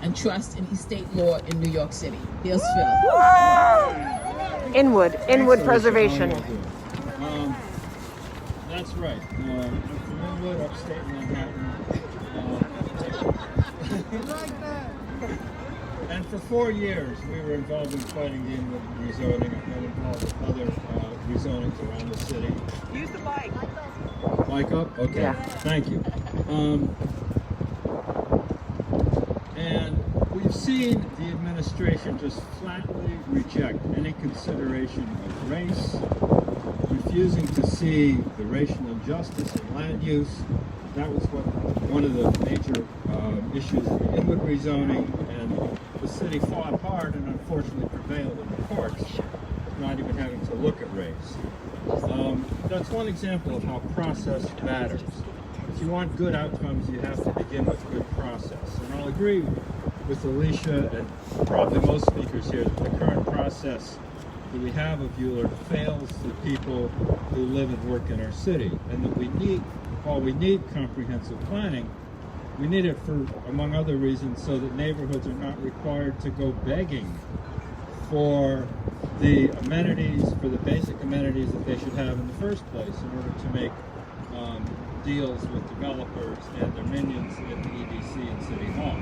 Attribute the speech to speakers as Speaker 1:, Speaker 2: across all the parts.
Speaker 1: and trust in estate law in New York City. Here's Phil.
Speaker 2: Inwood Preservation.
Speaker 3: That's right. I'm from Inwood, Upstate Manhattan. And for 4 years, we were involved in fighting the Inwood rezoning. I've been involved with other rezonings around the city.
Speaker 2: Use the mic.
Speaker 3: Mic up? Okay.
Speaker 2: Yeah.
Speaker 3: Thank you. And we've seen the administration just flatly reject any consideration of race, refusing to see the racial injustice in land use. That was one of the major issues of the Inwood rezoning, and the city fought hard and unfortunately prevailed in the courts, not even having to look at race. That's one example of how process matters. If you want good outcomes, you have to begin with good process. And I'll agree with Alicia and probably most speakers here that the current process that we have of Euler fails the people who live and work in our city, and that while we need comprehensive planning, we need it for, among other reasons, so that neighborhoods are not required to go begging for the amenities, for the basic amenities that they should have in the first place in order to make deals with developers and their minions at the EDC and City Hall.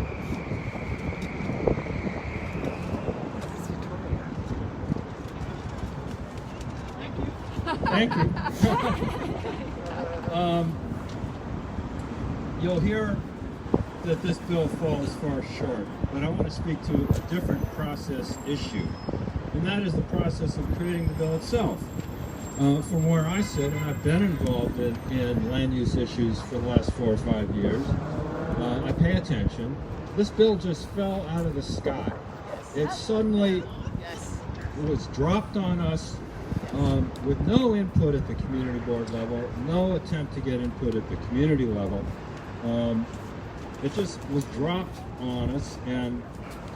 Speaker 3: Thank you. You'll hear that this bill falls far short, but I want to speak to a different process issue, and that is the process of creating the bill itself. From where I sit, and I've been involved in land use issues for the last 4 or 5 years, I pay attention. This bill just fell out of the sky. It suddenly was dropped on us with no input at the community board level, no attempt to get input at the community level. It just was dropped on us, and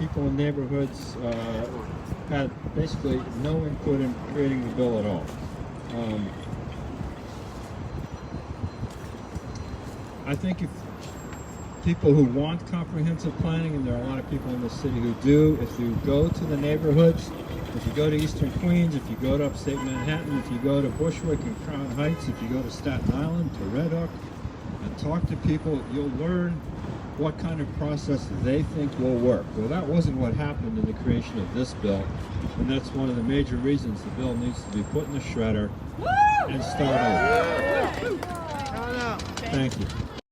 Speaker 3: people in neighborhoods had basically no input in creating the bill at all. I think if people who want comprehensive planning, and there are a lot of people in the city who do, if you go to the neighborhoods, if you go to Eastern Queens, if you go to Upstate Manhattan, if you go to Bushwick and Crown Heights, if you go to Staten Island, to Red Hook, and talk to people, you'll learn what kind of process they think will work. Well, that wasn't what happened in the creation of this bill, and that's one of the major reasons the bill needs to be put in the shredder and start over. Thank you.